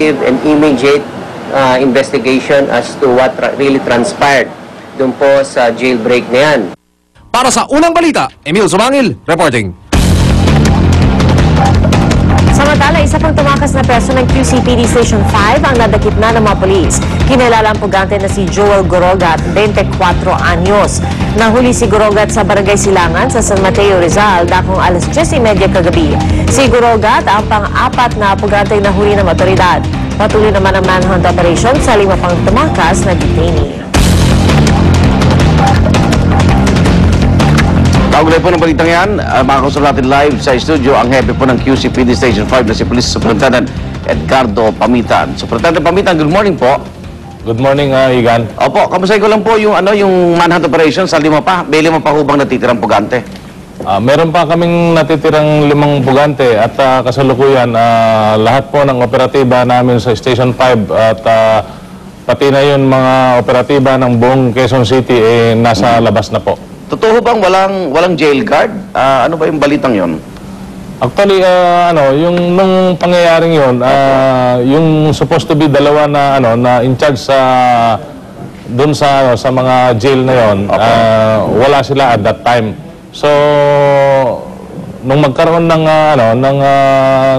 effective and immediate investigation as to what really transpired dun po sa jailbreak na yan. Para sa unang balita, Emil Sumangil, reporting. Samantala, isa pang tumakas na preso ng QCPD Station 5 ang nadakip na ng mga polis. Kinilala ang pugante na si Joel Gorogat, 24 anyos. Nahuli si Gorogat sa Barangay Silangan sa San Mateo, Rizal, dakong alas 10:30 kagabi. Si Gorogat ang pang-apat na pugante nahuli ng otoridad. Patuloy naman ang manhunt operation sa 5 pang tumakas na detainee. Kaugnay po ng balitang yan, makakausap natin live sa studio ang hepe po ng QCPD Station 5 na si Police Superintendent Edgardo Pamitan. Superintendent Pamitan, good morning po. Good morning, Igan. Opo, kamusay ko lang po yung, yung manhunt operation sa 5 pa. May 5 pa hubang natitirang pugante. Meron pa kaming natitirang 5 pugante at kasalukuyan lahat po ng operatiba namin sa Station 5 at pati na yun mga operatiba ng buong Quezon City nasa labas na po. Totoo bang walang jail guard? Ano ba yung balitang yon? Actually, yung nung pangyayaring yon, yung supposed to be dalawa na na in charge sa doon sa mga jail na yon, wala sila at that time. So nung magkaroon ng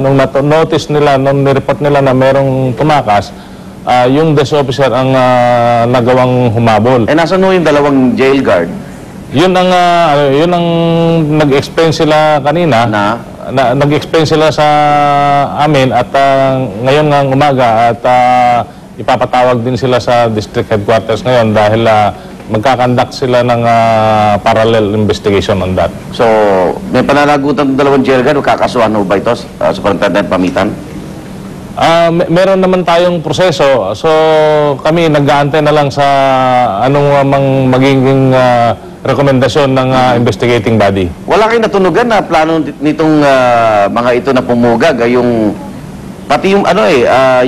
nung notice nila, nung nireport nila na merong tumakas, yung desk officer ang nagawang humabol. Nasaan yung dalawang jail guard? Yun ang nag-explain sila kanina. Nag-explain sila sa amin at ngayon ng umaga at ipapatawag din sila sa district headquarters ngayon dahil magkakandak sila ng parallel investigation on that. So, may pananagutan ng dalawang jail guard, kakasuhan ba ito, Superintendent Pamitan? Meron naman tayong proseso. So, kami nag-aantay na lang sa anong magiging rekomendasyon ng investigating body. Wala kayong natunugan na plano nitong mga ito na pumugag, pati yung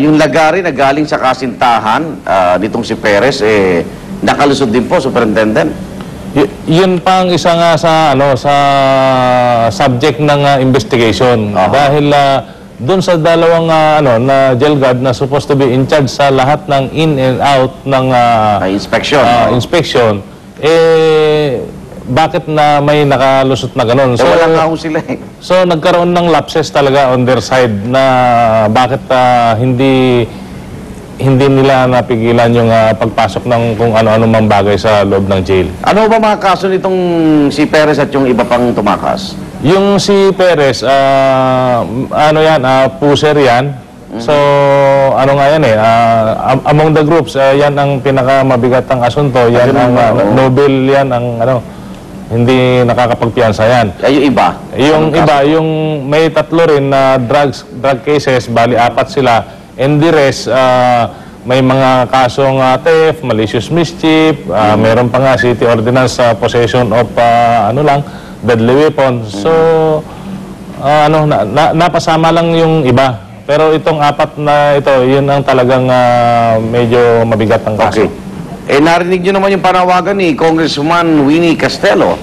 yung lagari na galing sa kasintahan nitong si Perez nakalusot din po, Superintendent. Yun pang isa nga sa sa subject ng investigation. Dahil doon sa dalawang na jail guard na supposed to be in charge sa lahat ng in and out ng inspection, bakit na may nakalusot na ganun? So, wala nga sila So, nagkaroon ng lapses talaga on their side na bakit hindi nila napigilan yung pagpasok ng kung ano-ano mang bagay sa loob ng jail. Ano ba mga kaso nitong si Perez at yung iba pang tumakas? Yung si Perez, pusher yan. So, nga yan among the groups, yan ang pinakamabigat ang asunto. Yan ang Nobel, yan ang hindi nakakapagpiyansa yan. Yung iba? Yung iba, yung may 3 rin na drug cases, bali 4 sila. And the rest, may mga kasong theft, malicious mischief, meron pa nga city ordinance possession of deadly weapon. So, napasama lang yung iba. Pero itong 4 na ito, yun ang talagang medyo mabigat ang kaso. Okay. Narinig nyo naman yung panawagan ni Congressman Winnie Castelo.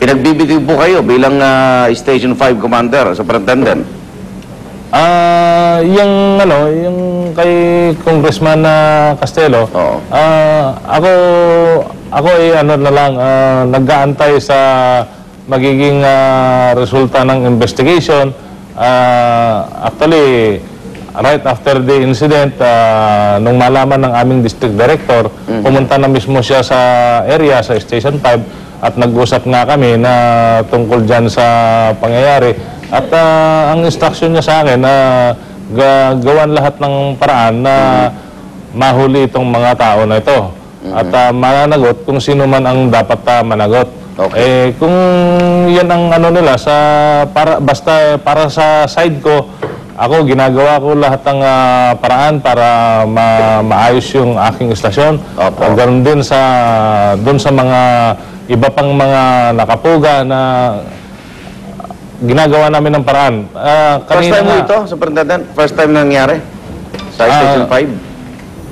Pinagbibigay po kayo bilang Station 5 Commander, Superintendent. Yung kay Congressman Castelo, ako nag-aantay sa magiging resulta ng investigation. Actually, right after the incident, nung malaman ng aming district director, pumunta na mismo siya sa area, sa Station 5, at nag-usap nga kami na tungkol dyan sa pangyayari. At ang instruction niya sa akin na gawan lahat ng paraan na mahuli itong mga tao na ito. At mananagot kung sino man ang dapat managot. Okay. Kung yan ang nila, basta para sa side ko, ako ginagawa ko lahat ng paraan para maayos yung aking istasyon. Ganoon din doon sa mga iba pang mga nakapuga na ginagawa namin ng paraan. First time mo ito, Superintendent? First time nangyari sa Station 5?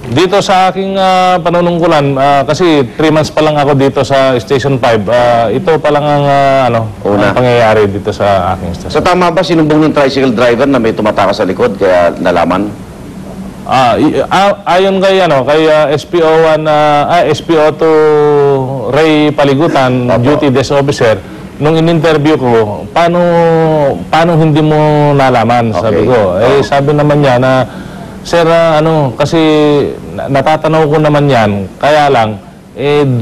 Dito sa aking panunungkulan, kasi 3 months pa lang ako dito sa Station 5, ito pa lang ang pangyayari dito sa aking station. So tama ba sinumbong ng tricycle driver na may tumatakas sa likod kaya nalaman? Ayon kay SPO1 SPO2 Ray Paligutan, duty desk officer, nung in-interview ko, paano hindi mo nalaman? Sabi ko. Sabi naman niya na, sir, kasi natatanaw ko naman yan, kaya lang,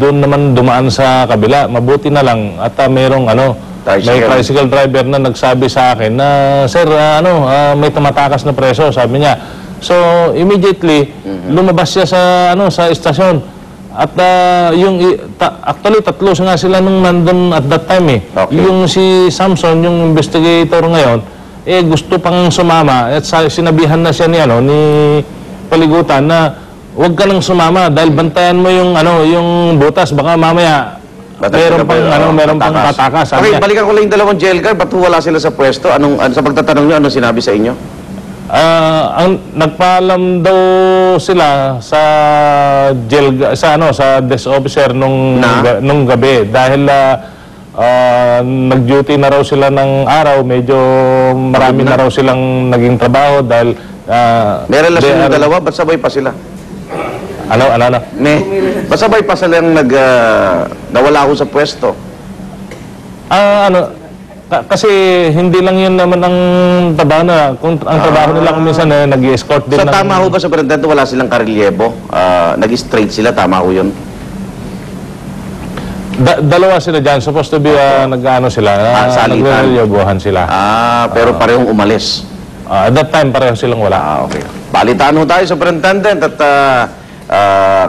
doon naman dumaan sa kabila. Mabuti na lang at merong may tricycle driver na nagsabi sa akin na, sir, may tumatakas na preso, sabi niya. So, immediately, lumabas siya sa estasyon. At actually, tatlo nga sila nung nandun at that time Yung si Samson, yung investigator ngayon, gusto pang sumama. At sinabihan na siya ni Paligutan na huwag ka nang sumama dahil bantayan mo yung butas. Baka mamaya meron pang patakas. Okay, balikan ko lang yung dalawang jail guard. Ba't wala sila sa pwesto? Sa pagtatanong nyo, anong sinabi sa inyo? Nagpaalam daw sila sa sa desk officer nung gabi dahil nag-duty na raw sila ng araw, medyo marami na raw silang naging trabaho dahil may relasyon yung dalawa, ba't sabay pa sila? Ba't sabay pa silang nawala ako sa pwesto? Kasi hindi lang yun naman ang trabaho na. Kung ang trabaho nila kung minsan nag-escort din. So tama ho ba sa Superintendent wala silang karelyebo? Nag-straight sila, tama ho yun? Dalawa sila dyan. Supposed to be sila. Nag-relyebuhan sila. Pero parehong umalis. At that time, pareho silang wala. Okay. Balitaan ho tayo, Superintendent, at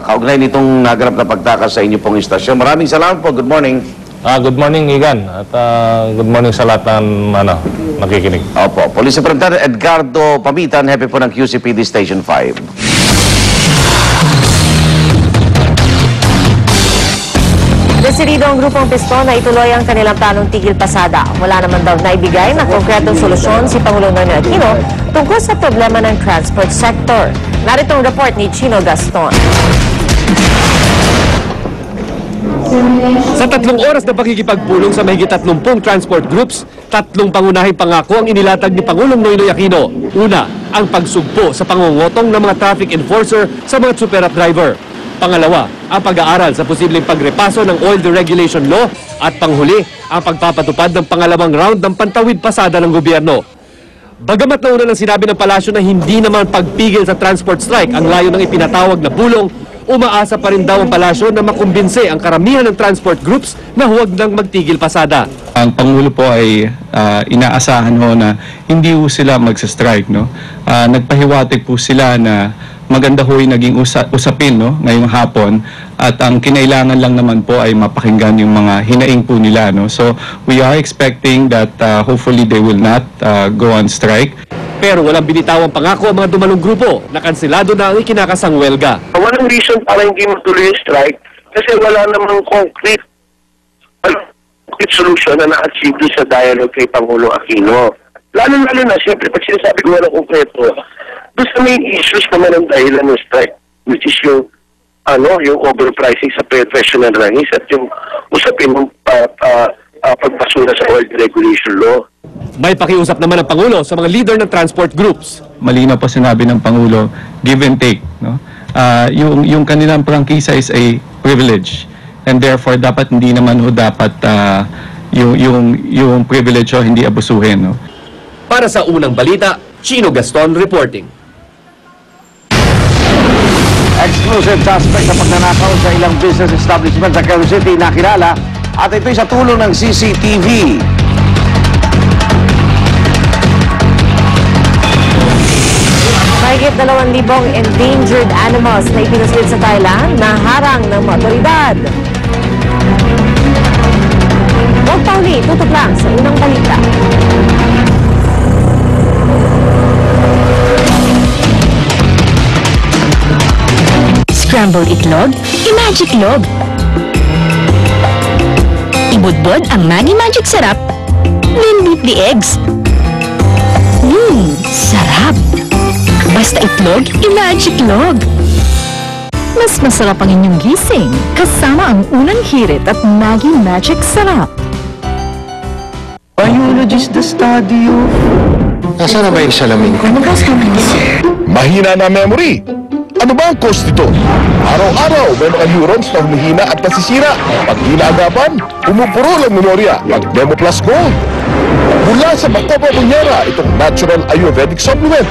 kaugnay nitong naganap na pagtakas sa inyo pong istasyon. Maraming salamat po. Good morning. Good morning, Igan. At good morning sa lahat ng nakikinig. Opo. Police Superintendent Edgardo Pamitan, hepe po ng QCPD Station 5. Desidido ang grupong Piston na ituloy ang kanilang planong tigil pasada. Wala naman daw naibigay na konkretong solusyon si Pangulong Noynoy Aquino tungkol sa problema ng transport sector. Narito ang report ni Chino Gaston. Sa 3 oras na pakikipagpulong sa mahigit 30 transport groups, 3 pangunahing pangako ang inilatag ni Pangulong Noynoy Aquino. Una, ang pagsugpo sa pangungutong ng mga traffic enforcer sa mga super at driver. Pangalawa, ang pag-aaral sa posibleng pagrepaso ng oil deregulation law. At panghuli, ang pagpapatupad ng pangalawang round ng pantawid pasada ng gobyerno. Bagamat nauna ng sinabi ng palasyo na hindi naman pagpigil sa transport strike ang layo ng ipinatawag na bulong, umaasa pa rin daw ang palasyo na makumbinse ang karamihan ng transport groups na huwag nang magtigil pasada. Ang Pangulo po ay inaasahan ho na hindi ho sila magsa-strike. Nagpahiwatig po sila na maganda ho yung naging usapin ngayong hapon at ang kinailangan lang naman po ay mapakinggan yung mga hinaing po nila. So we are expecting that hopefully they will not go on strike. Pero walang binitawang pangako ang mga dumalong grupo na kansilado na ang ikinakasang welga. Walang reason para hindi matuloy yung strike kasi wala namang concrete solution na na-achieve sa dialogue kay Pangulo Aquino. Lalo-lalo na, siyempre, pag sinasabi ko walang konkreto, doon sa main issues naman ang dahilan ng strike, which is yung overpricing sa professional rangis at yung usapin ng pagpasura sa oil regulation law. May pakiusap naman ang Pangulo sa mga leader ng transport groups. Malinaw po sinabi ng Pangulo, give and take. Yung kanilang prangkisa is a privilege. And therefore, dapat hindi naman dapat yung privilege hindi abusuhin. Para sa unang balita, Chino Gaston reporting. Exclusive suspect sa pagnanakaw sa ilang business establishment sa Quezon City nakilala at ito'y sa tulong ng CCTV. Mahigit 2,000 endangered animals na ipinuslit sa Thailand na harang ng mga otoridad. Huwag pa uli, tutok lang sa unang balita. Scrambled itlog, i-magic log. Ibudbod ang Maggi Magic Sarap, then beat the eggs. Sarap! Basta itlog, i-magic log. Mas masarap ang inyong gising kasama ang unang hirit at Maggi Magic Sarap. Biologist the study of Nasaan na ba yung salamin ko? Mahina na memory. Ano ba ang cause nito? Araw-araw may mga neurons na humihina at nasisira. Pag inaagapan, pumupuro ang memorya at Memo Plus Gold. Mula sa Macopa Bunyera, itong natural Ayurvedic supplement.